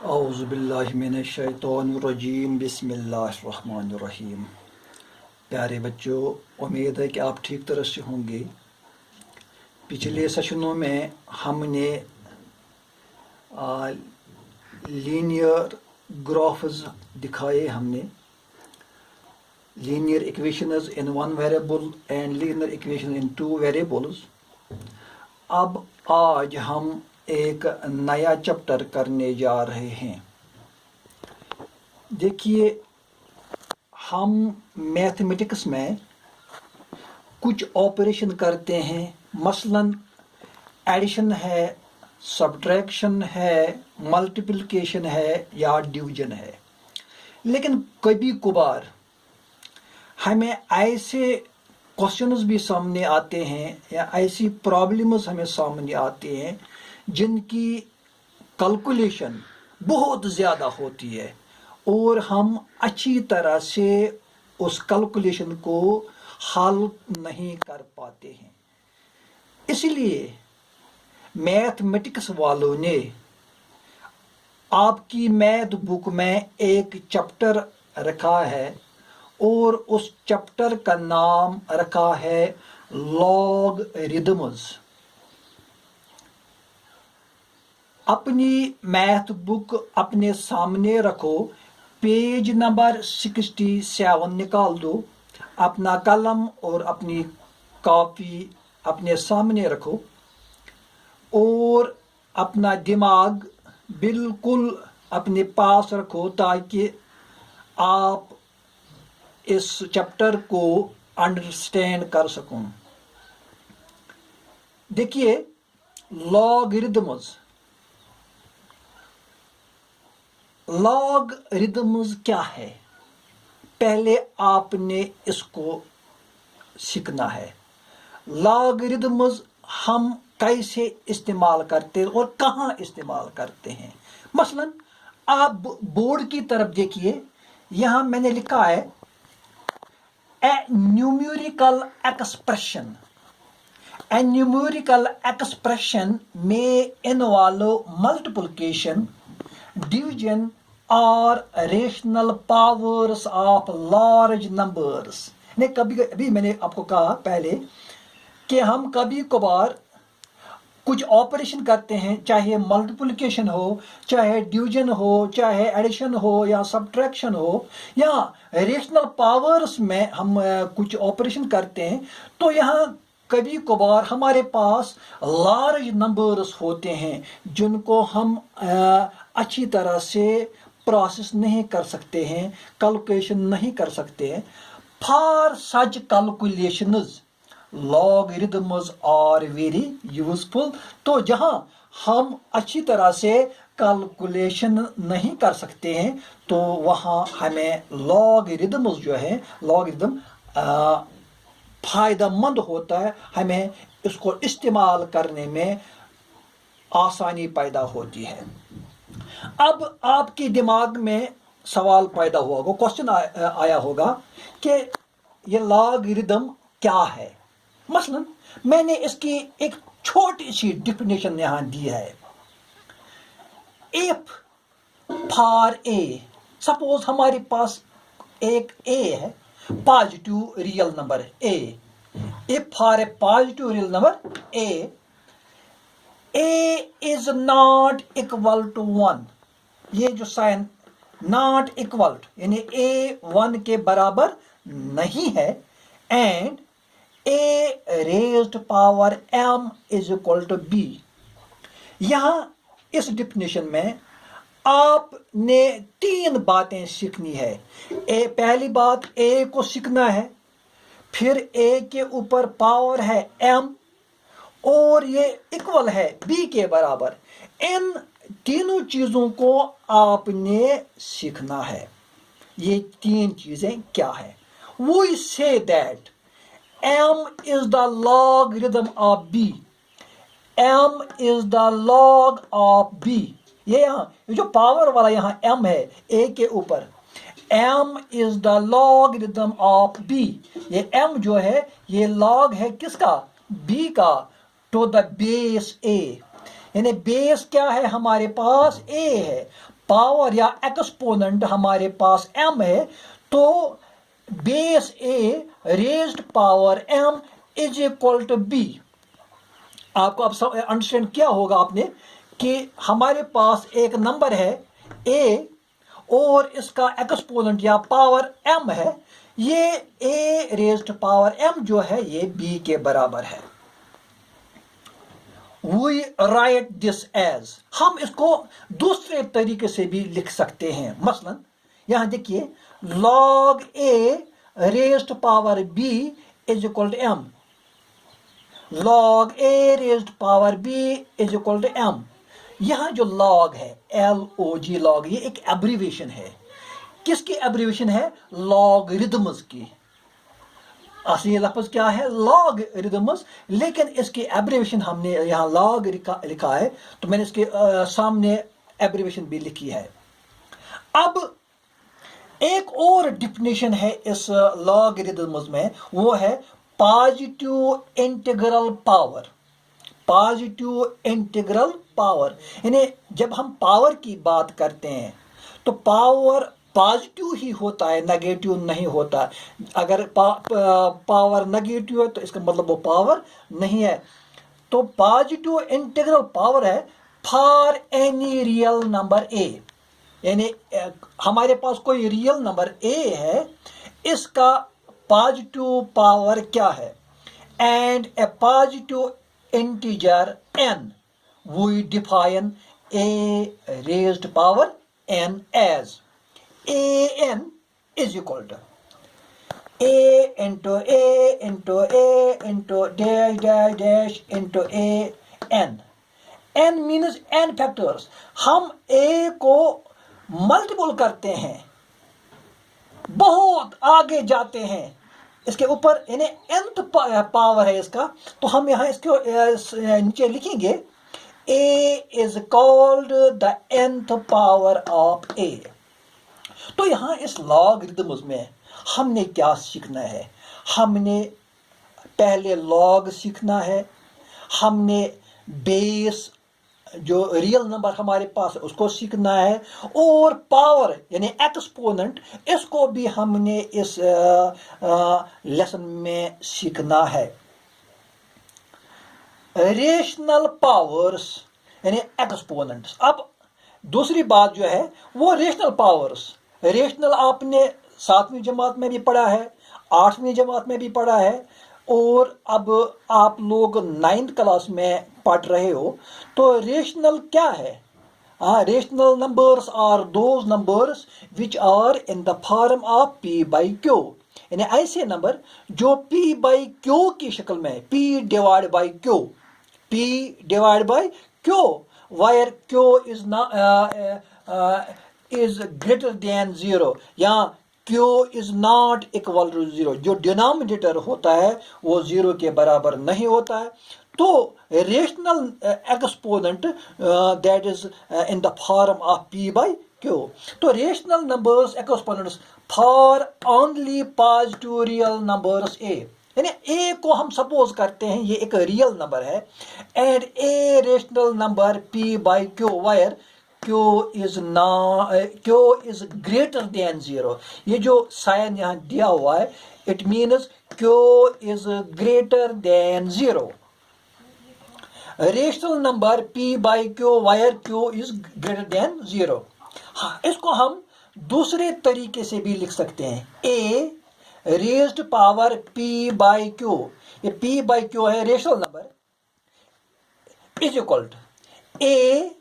औज़ुबिल्लाहिमिनश्शैतानिर्रजीम बिस्मिल्लाहिर्रहमानिर्रहीम। प्यारे बच्चों, उम्मीद है कि आप ठीक तरह से होंगे। पिछले सेशनों में हमने लीनियर ग्राफ्स दिखाए। हमने linear equations in one variable and linear equation in two variables. अब आज हम एक नया चैप्टर करने जा रहे हैं। देखिए, हम मैथमेटिक्स में कुछ ऑपरेशन करते हैं, मसलन एडिशन है, सब्ट्रैक्शन है, मल्टीप्लिकेशन है या डिवीजन है। लेकिन कभी कभार हमें ऐसे क्वेश्चंस भी सामने आते हैं या ऐसी प्रॉब्लम्स हमें सामने आते हैं जिनकी कैलकुलेशन बहुत ज़्यादा होती है और हम अच्छी तरह से उस कैलकुलेशन को हल नहीं कर पाते हैं। इसलिए मैथमेटिक्स वालों ने आपकी मैथ बुक में एक चैप्टर रखा है और उस चैप्टर का नाम रखा है लॉगरिदम्स। अपनी मैथ बुक अपने सामने रखो, पेज नंबर 67 निकाल दो, अपना कलम और अपनी कॉपी अपने सामने रखो और अपना दिमाग बिल्कुल अपने पास रखो ताकि आप इस चैप्टर को अंडरस्टैंड कर सकूं। देखिए, लॉगरिदम्स क्या है, पहले आपने इसको सीखना है। लॉगरिदम्स हम कैसे इस्तेमाल करते हैं और कहाँ इस्तेमाल करते हैं। मसलन आप बोर्ड की तरफ देखिए, यहाँ मैंने लिखा है ए numerical expression. A numerical expression may involve multiplication, division, or rational powers of large numbers। ने अभी मैंने आपको कहा पहले कि हम कभी कभार कुछ ऑपरेशन करते हैं, चाहे मल्टीप्लिकेशन हो, चाहे डिवीजन हो, चाहे एडिशन हो या सब्ट्रैक्शन हो, या रेशनल पावर्स में हम कुछ ऑपरेशन करते हैं। तो यहाँ कभी कभार हमारे पास लार्ज नंबर्स होते हैं जिनको हम अच्छी तरह से प्रोसेस नहीं कर सकते हैं, कैलकुलेशन नहीं कर सकते हैं। For such calculations logarithms are very useful. तो जहां हम अच्छी तरह से कैलकुलेशन नहीं कर सकते हैं तो वहां हमें लॉगरिदम्स जो है, लॉगरिदम फायदेमंद होता है, हमें इसको इस्तेमाल करने में आसानी पैदा होती है। अब आपके दिमाग में सवाल पैदा हुआ होगा, क्वेश्चन आया होगा कि ये लॉगरिदम क्या है। मसलन मैंने इसकी एक छोटी सी डिफिनेशन यहां दी है। इफ फॉर ए, सपोज हमारे पास एक ए है, positive real number a. If for a positive real number a is not equal to 1, ये जो साइन नॉट इक्वल यानी ए 1 के बराबर नहीं है, and a raised power m is equal to b। यहां इस डिफिनेशन में आपने 3 बातें सीखनी है। पहली बात, a को सीखना है, फिर a के ऊपर पावर है m और ये इक्वल है b के बराबर। इन तीनों चीजों को आपने सीखना है। ये 3 चीजें क्या है? We say that m is the logarithm of b, m is the log of b। ये जो पावर वाला यहाँ m है a के ऊपर, m is the logarithm of b। ये m जो है ये log है किसका? b का, to the base a। यानी बेस क्या है हमारे पास? a है। पावर या एक्सपोनेंट हमारे पास m है, तो base a raised power m is equal to b। आपको अब अंडरस्टैंड किया होगा आपने कि हमारे पास एक नंबर है a और इसका एक्सपोनेंट या पावर m है। ये a रेज्ड पावर m जो है ये b के बराबर है। We write this as, हम इसको दूसरे तरीके से भी लिख सकते हैं। मसलन यहां देखिए, log a raised power b is equal to m। log a raised power b is equal to m। यहां जो log है, log log, ये एक एब्रीवेशन है। किसकी एब्रीवेशन है? लॉगरिदम्स की। असली लफ्ज क्या है? लॉगरिदम्स, लेकिन इसकी एब्रीवेशन हमने यहाँ लॉग लिखा है, तो मैंने इसके सामने एब्रीवेशन भी लिखी है। अब एक और डिफिनेशन है इस लॉगरिदम्स में, वो है positive integral power. Positive integral power, यानी जब हम पावर की बात करते हैं तो पावर पॉजिटिव ही होता है, नेगेटिव नहीं होता। अगर पावर नेगेटिव है तो इसका मतलब वो पावर नहीं है। तो पॉजिटिव इंटीग्रल पावर है for any real number a, यानी हमारे पास कोई रियल नंबर a है, इसका पॉजिटिव पावर क्या है? And A positive integer n, we define a raised power n as an is equal to a into a into a into dash dash dash into a n। n means n factors। हम a को multiple करते हैं, बहुत आगे जाते हैं इसके ऊपर, यानी nth पावर है इसका, तो हम यहाँ इसके नीचे लिखेंगे a is called the nth power of a। तो यहाँ इस लॉगरिदम्स में हमने क्या सीखना है? हमने पहले लॉग सीखना है, हमने बेस जो रियल नंबर हमारे पास है उसको सीखना है, और पावर यानी एक्सपोनेंट, इसको भी हमने इस लेसन में सीखना है। रेशनल पावर्स यानी एक्सपोनेंट्स। अब दूसरी बात जो है वो रेशनल पावर्स। रेशनल आपने 7वीं जमात में भी पढ़ा है, 8वीं जमात में भी पढ़ा है, और अब आप लोग 9th क्लास में पढ़ रहे हो। तो रेशनल क्या है? Rational numbers are those numbers which are in the form of p by q, यानी ऐसे नंबर जो p बाई क्यू की शक्ल में, p divide by Q, p divide by Q, wire Q is is greater than 0, या Q is not equal to 0। जो denominator होता है वो 0 के बराबर नहीं होता है। तो rational exponent that is in the form of p by q। तो rational numbers exponents for only positive real numbers a, यानी a को हम सपोज करते हैं ये एक रियल नंबर है, and a rational number p by q, wire Q is greater than 0। ये जो साइन यहाँ दिया हुआ है, it means Q is greater than 0। Rational number p by Q wire Q is greater than 0। हाँ, इसको हम दूसरे तरीके से भी लिख सकते हैं, a raised power p by q, ये p बाई क्यू है rational number, is equal to a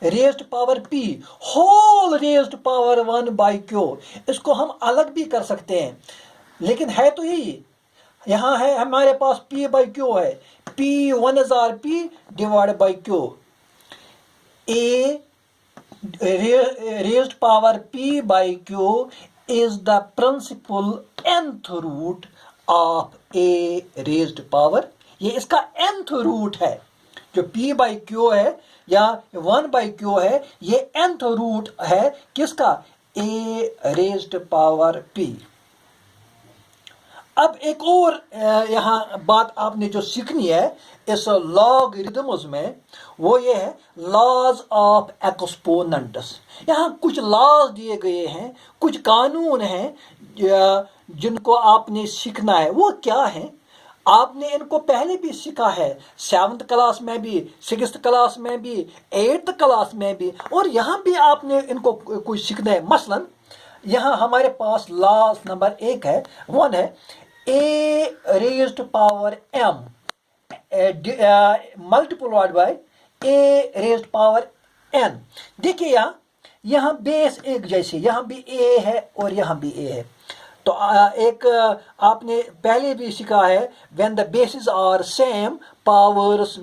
raised power p whole raised power 1 by q. इसको हम अलग भी कर सकते हैं, लेकिन है तो यही। यहाँ है हमारे पास p बाई क्यू है, p 1 हजार p divide by q. a raised power p by q is the principal nth root of a raised power, ये इसका nth रूट है। जो p बाई क्यू है या 1 बाई क्यू है, ये nth रूट है किसका? a raised power p। अब एक और यहाँ बात आपने जो सीखनी है इस लॉगरिदम्स में, वो ये है लॉज ऑफ एक्सपोनेंट्स। यहाँ कुछ लॉज दिए गए हैं, कुछ कानून हैं जिनको आपने सीखना है। वो क्या है? आपने इनको पहले भी सीखा है, 7th क्लास में भी, 6th क्लास में भी, 8th क्लास में भी, और यहाँ भी आपने इनको कुछ सीखना है। मसलन यहाँ हमारे पास लॉ नंबर 1 है, 1 है a raised power m multiplied by a raised power n। देखिए यहाँ बेस एक जैसे, यहाँ भी a है और यहाँ भी a है। तो एक आपने पहले भी सीखा है, when the basis are same powers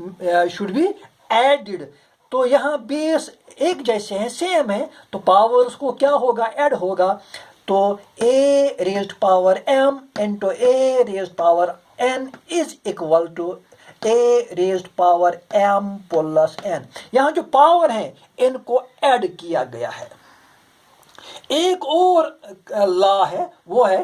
should be added. तो यहाँ बेस एक जैसे हैं, सेम है, तो पावर्स को क्या होगा, ऐड होगा। तो a raised power m into a raised power n is equal to a raised power m plus n। यहाँ जो पावर है इनको ऐड किया गया है। एक और लॉ है, वो है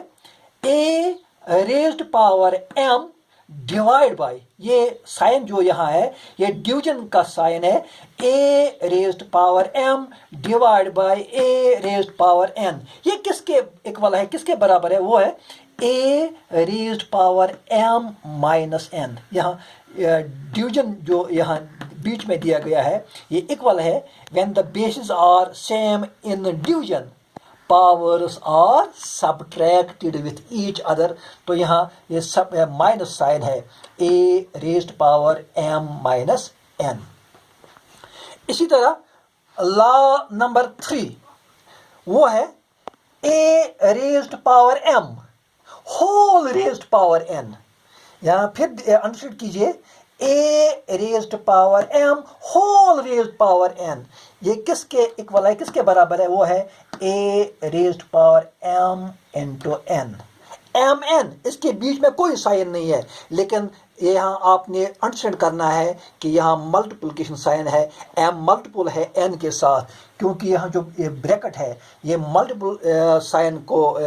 a raised power m divide by, ये साइन जो यहाँ है ये डिवीजन का साइन है, a raised power m divide by a raised power n। ये किसके इक्वल है, किसके बराबर है? वो है a raised power m minus n। यहाँ डिवीजन जो यहाँ बीच में दिया गया है ये इक्वल है, when the basis are same in division powers are subtracted with each other. तो यहाँ ये सब माइनस साइन है, a raised power m minus n। इसी तरह लॉ नंबर 3 वो है a raised power m whole raised power n। यहाँ फिर अंडरस्टैंड कीजिए, a raised power m whole raised power n। ये किसके इक्वल है, किसके बराबर है? वो है a raised power m into n। m n इसके बीच में कोई साइन नहीं है, लेकिन यहाँ आपने अंडरस्टैंड करना है कि यहाँ मल्टीप्लिकेशन साइन है, m मल्टीपल है n के साथ, क्योंकि यहाँ जो ये ब्रैकेट है ये मल्टीपल साइन को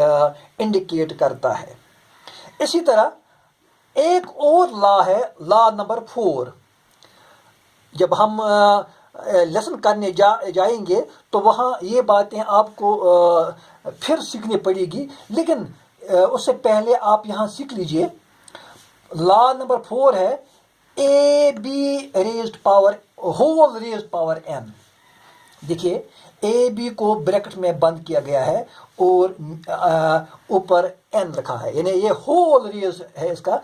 इंडिकेट करता है। इसी तरह एक और लॉ है, लॉ नंबर 4। जब हम लेसन करने जाएंगे तो वहाँ ये बातें आपको फिर सीखनी पड़ेगी, लेकिन उससे पहले आप यहाँ सीख लीजिए। लॉ नंबर 4 है A B raised power whole raised power n। देखिए ए बी को ब्रैकेट में बंद किया गया है और ऊपर n रखा है, यानी ये होल रेज है इसका।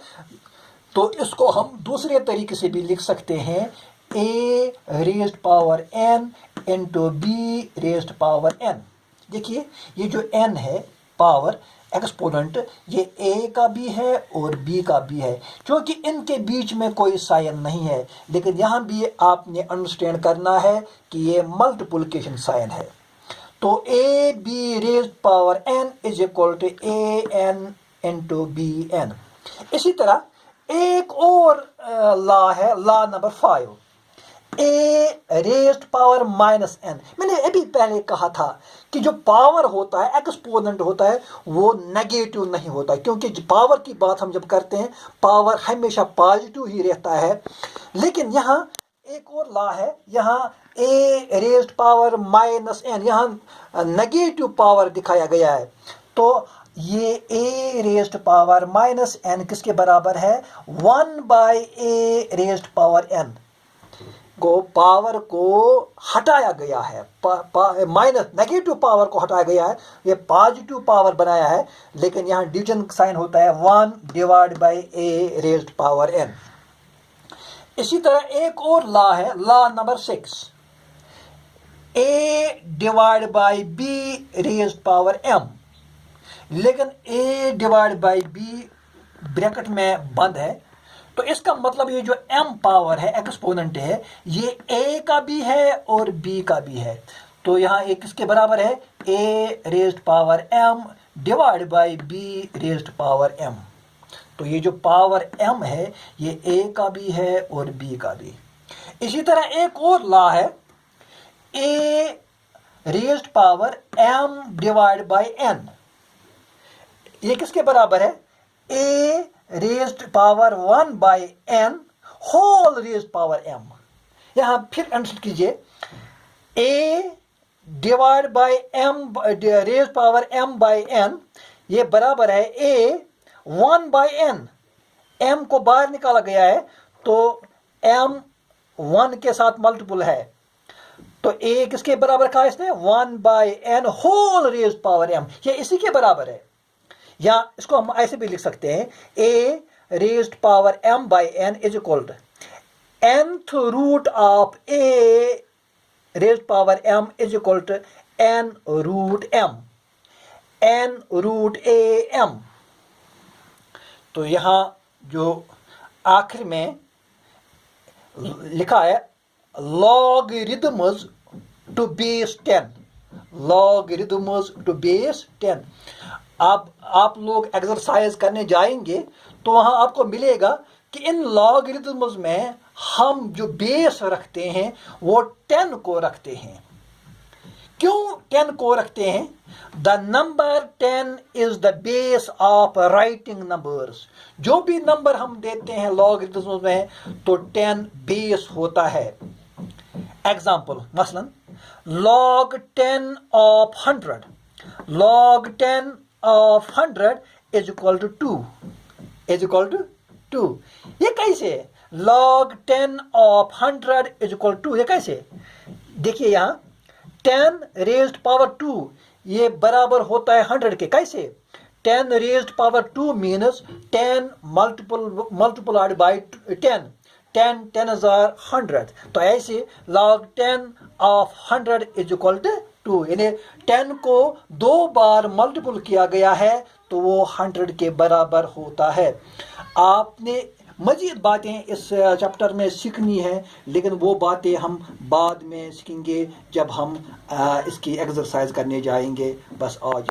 तो इसको हम दूसरे तरीके से भी लिख सकते हैं, a raised power n into B raised power n। देखिए ये जो n है पावर एक्सपोनेंट, ये a का भी है और b का भी है, क्योंकि इनके बीच में कोई साइन नहीं है। लेकिन यहाँ भी आपने अंडरस्टैंड करना है कि ये मल्टीप्लिकेशन साइन है। तो a b रेज्ड power n is equal to a n into B n। इसी तरह एक और लॉ है, law number 5, a raised power minus n। मैंने अभी पहले कहा था कि जो पावर होता है, एक्सपोनेंट होता है, वो नेगेटिव नहीं होता, क्योंकि पावर की बात हम जब करते हैं पावर हमेशा पॉजिटिव ही रहता है। लेकिन यहाँ एक और लॉ है, यहाँ a raised power minus n, यहाँ नेगेटिव पावर दिखाया गया है। तो ये a raised power minus n किसके बराबर है? 1 by a raised power n को पावर को हटाया गया है, माइनस नेगेटिव पावर को हटाया गया है, ये पॉजिटिव पावर बनाया है। लेकिन यहाँ डिवीजन साइन होता है 1 divide by a raised power n। इसी तरह एक और लॉ है, law number 6, a divide bye b रेज्ड पावर m। लेकिन a divide bye b bracket में बंद है, तो इसका मतलब ये जो m पावर है, एक्सपोनेंट है, ये a का भी है और b का भी है। तो यहाँ एक किसके बराबर है? a raised power m divide by b रेज्ड पावर m। तो ये जो पावर m है ये a का भी है और b का भी। इसी तरह एक और लॉ है, a raised power m divide by n। ये किसके बराबर है? a raised power 1 by n whole raised power m। यहाँ फिर आंसर कीजिए, a divide by m raise power m by n, ये बराबर है a 1 बाय n। m को बाहर निकाला गया है तो m 1 के साथ मल्टीपल है, तो a किसके बराबर कहा इसने, 1 by n whole raise power m, ये इसी के बराबर है। या इसको हम ऐसे भी लिख सकते हैं, a raised power m by n is equal to nth root of a raised power m is equal to n root m, n root a m। तो यहाँ जो आखिर में लिखा है logarithms to base 10, logarithms to base 10। अब आप लोग एक्सरसाइज करने जाएंगे तो वहाँ आपको मिलेगा कि इन लॉगरिदम्स में हम जो बेस रखते हैं वो 10 को रखते हैं। क्यों 10 को रखते हैं? The number 10 is the base of writing numbers. जो भी नंबर हम देते हैं लॉगरिदम्स में तो 10 बेस होता है। एग्जाम्पल मसलन log 10 of 100, log 10 of 100 is equal to 2, is equal to 2। ये कैसे? log 10 of 100 is equal to, ये कैसे? देखिए यहाँ 10 raised power 2 ये बराबर होता है 100 के। कैसे? 10 raised power 2 means 10 multiplied by 10, 10 is 100। तो ऐसे log 10 of 100 is equal to 2, यानी 10 को 2 बार मल्टीपल किया गया है तो वो 100 के बराबर होता है। आपने मज़ीद बातें इस चैप्टर में सीखनी है, लेकिन वो बातें हम बाद में सीखेंगे जब हम इसकी एक्सरसाइज करने जाएंगे। बस आज